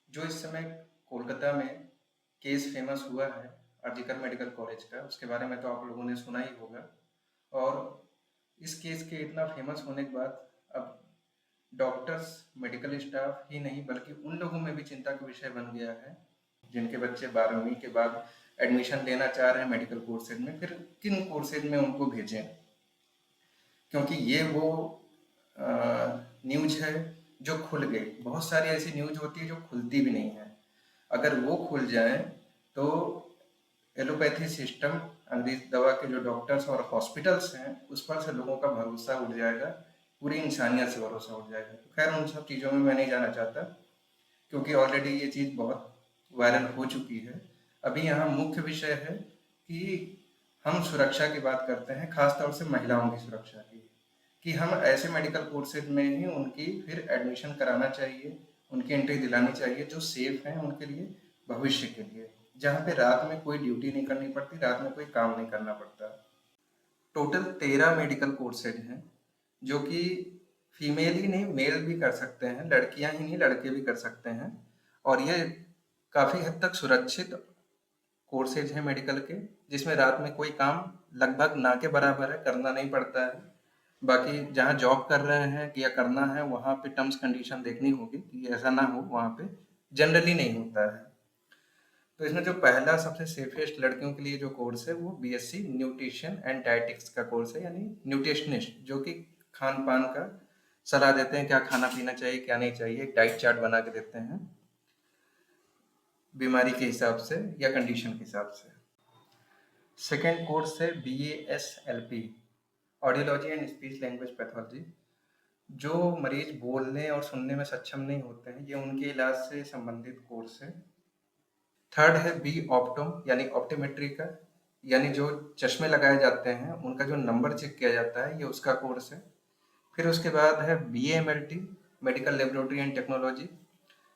जो इस समय कोलकाता में केस फेमस हुआ है आरजिकर मेडिकल कॉलेज का, उसके बारे में तो आप लोगों ने सुना ही होगा। और इस केस के इतना फेमस होने के बाद अब डॉक्टर्स, मेडिकल स्टाफ ही नहीं बल्कि उन लोगों में भी चिंता का विषय बन गया है जिनके बच्चे 12वीं के बाद एडमिशन लेना चाह रहे हैं मेडिकल कोर्सेज में, फिर किन कोर्सेज में उनको भेजें। क्योंकि ये वो न्यूज है जो खुल गई। बहुत सारी ऐसी न्यूज होती है जो खुलती भी नहीं है। अगर वो खुल जाए तो एलोपैथी सिस्टम, अंग्रेजी दवा के जो डॉक्टर्स और हॉस्पिटल्स हैं उस पर से लोगों का भरोसा उठ जाएगा, पूरी इंसानियत से भरोसा उठ जाएगा। तो खैर उन सब चीज़ों में मैं नहीं जाना चाहता क्योंकि ऑलरेडी ये चीज़ बहुत वायरल हो चुकी है। अभी यहाँ मुख्य विषय है कि हम सुरक्षा की बात करते हैं, खासतौर से महिलाओं की सुरक्षा की, कि हम ऐसे मेडिकल कोर्सेज में ही उनकी फिर एडमिशन कराना चाहिए, उनकी एंट्री दिलानी चाहिए जो सेफ हैं उनके लिए, भविष्य के लिए, जहाँ पे रात में कोई ड्यूटी नहीं करनी पड़ती, रात में कोई काम नहीं करना पड़ता। टोटल 13 मेडिकल कोर्सेज हैं जो कि फीमेल ही नहीं मेल भी कर सकते हैं, लड़कियां ही नहीं लड़के भी कर सकते हैं। और ये काफ़ी हद तक सुरक्षित कोर्सेज हैं मेडिकल के, जिसमें रात में कोई काम लगभग ना के बराबर है, करना नहीं पड़ता है। बाकी जहाँ जॉब कर रहे हैं या करना है वहाँ पे टर्म्स कंडीशन देखनी होगी कि ऐसा ना हो, वहाँ पे जनरली नहीं होता है। तो इसमें जो पहला सबसे सेफेस्ट लड़कियों के लिए जो कोर्स है वो बीएससी न्यूट्रिशन एंड डायटिक्स का कोर्स है, यानी न्यूट्रिशनिस्ट जो कि खान पान का सलाह देते हैं, क्या खाना पीना चाहिए क्या नहीं चाहिए, एक डाइट चार्ट बना के देते हैं बीमारी के हिसाब से या कंडीशन के हिसाब से। सेकेंड कोर्स है BASLP, audiology and speech language pathology. जो मरीज बोलने और सुनने में सक्षम नहीं होते हैं, ये उनके इलाज से संबंधित कोर्स है। थर्ड है बी ऑप्टोम, यानी ऑप्टोमेट्री का, यानी जो चश्मे लगाए जाते हैं उनका जो नंबर चेक किया जाता है, ये उसका कोर्स है। फिर उसके बाद है BAMLT, medical laboratory and technology.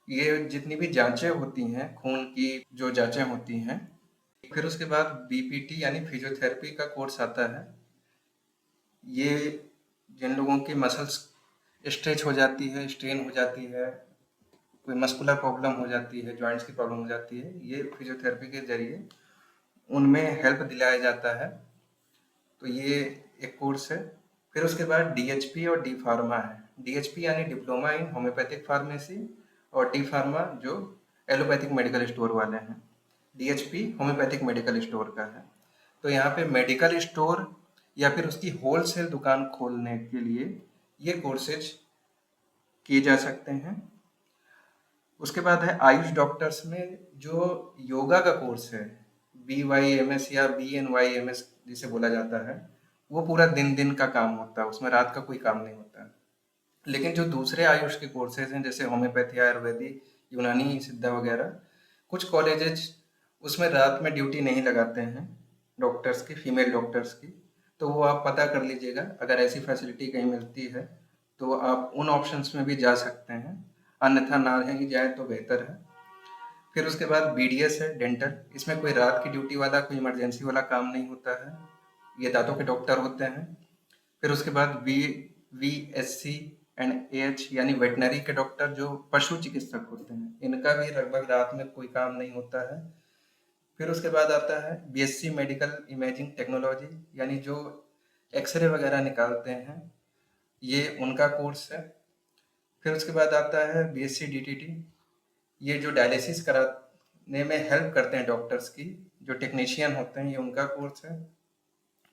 ये जितनी भी जांचें होती हैं, खून की जो जांचें होती हैं। फिर उसके बाद BPT यानी फिजियोथेरेपी का कोर्स आता है। ये जिन लोगों की मसल्स स्ट्रेच हो जाती है, स्ट्रेन हो जाती है, कोई मस्कुलर प्रॉब्लम हो जाती है, जॉइंट्स की प्रॉब्लम हो जाती है, ये फिजियोथेरेपी के जरिए उनमें हेल्प दिलाया जाता है। तो ये एक कोर्स है। फिर उसके बाद DHP और D फार्मा है। DHP यानी डिप्लोमा इन होम्योपैथिक फार्मेसी, और D फार्मा जो एलोपैथिक मेडिकल स्टोर वाले हैं। DHP होम्योपैथिक मेडिकल स्टोर का है। तो यहाँ पे मेडिकल स्टोर या फिर उसकी होलसेल दुकान खोलने के लिए ये कोर्सेज किए जा सकते हैं। उसके बाद है आयुष डॉक्टर्स में जो योगा का कोर्स है, BYMS या BNYMS जिसे बोला जाता है, वो पूरा दिन दिन का काम होता है, उसमें रात का कोई काम नहीं होता। लेकिन जो दूसरे आयुष के कोर्सेज हैं जैसे होम्योपैथी, आयुर्वेदिक, यूनानी सिद्धा वगैरह, कुछ कॉलेजेज उसमें रात में ड्यूटी नहीं लगाते हैं डॉक्टर्स की, फीमेल डॉक्टर्स की। तो वो आप पता कर लीजिएगा, अगर ऐसी फैसिलिटी कहीं मिलती है तो आप उन ऑप्शंस में भी जा सकते हैं, अन्यथा ना ही जाए तो बेहतर है। फिर उसके बाद BDS है डेंटल, इसमें कोई रात की ड्यूटी वाला, कोई इमरजेंसी वाला काम नहीं होता है, ये दांतों के डॉक्टर होते हैं। फिर उसके बाद VSC एंड AH यानी वेटनरी के डॉक्टर जो पशु चिकित्सक होते हैं, इनका भी लगभग रात में कोई काम नहीं होता है। फिर उसके बाद आता है BSc मेडिकल इमेजिंग टेक्नोलॉजी, यानी जो एक्सरे वगैरह निकालते हैं, ये उनका कोर्स है। फिर उसके बाद आता है BSc DTT, ये जो डायलिसिस कराने में हेल्प करते हैं डॉक्टर्स की, जो टेक्नीशियन होते हैं, ये उनका कोर्स है।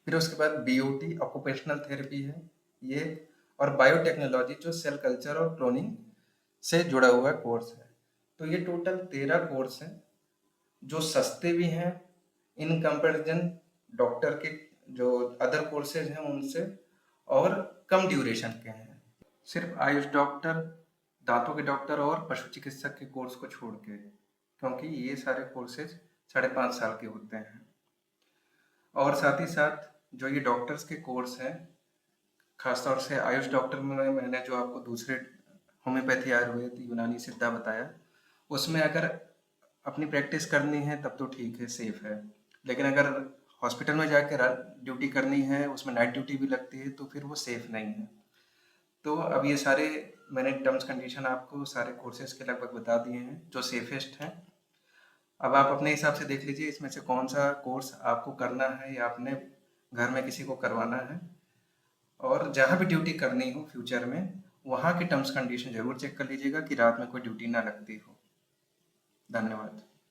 फिर उसके बाद BOT ऑक्यूपेशनल थेरेपी है ये, और बायोटेक्नोलॉजी जो सेल कल्चर और क्लोनिंग से जुड़ा हुआ कोर्स है। तो ये टोटल 13 कोर्स हैं जो सस्ते भी हैं इन कंपैरिजन डॉक्टर के जो अदर कोर्सेज हैं उनसे, और कम ड्यूरेशन के हैं। सिर्फ आयुष डॉक्टर, दांतों के डॉक्टर और पशु चिकित्सक के कोर्स को छोड़ के, क्योंकि ये सारे कोर्सेज 5.5 साल के होते हैं। और साथ ही साथ जो ये डॉक्टर्स के कोर्स हैं, खासतौर से आयुष डॉक्टर में मैंने जो आपको दूसरे होम्योपैथी, आयुर्वेद, यूनानी सिद्धा बताया, उसमें अगर अपनी प्रैक्टिस करनी है तब तो ठीक है, सेफ है। लेकिन अगर हॉस्पिटल में जाकर ड्यूटी करनी है, उसमें नाइट ड्यूटी भी लगती है, तो फिर वो सेफ नहीं है। तो अब ये सारे मैंने टर्म्स कंडीशन आपको सारे कोर्सेज़ के लगभग बता दिए हैं, जो सेफ़ेस्ट हैं। अब आप अपने हिसाब से देख लीजिए इसमें से कौन-सा कोर्स आपको करना है या अपने घर में किसी को करवाना है। और जहाँ भी ड्यूटी करनी हो फ्यूचर में, वहाँ की टर्म्स कंडीशन ज़रूर चेक कर लीजिएगा कि रात में कोई ड्यूटी ना लगती हो। धन्यवाद।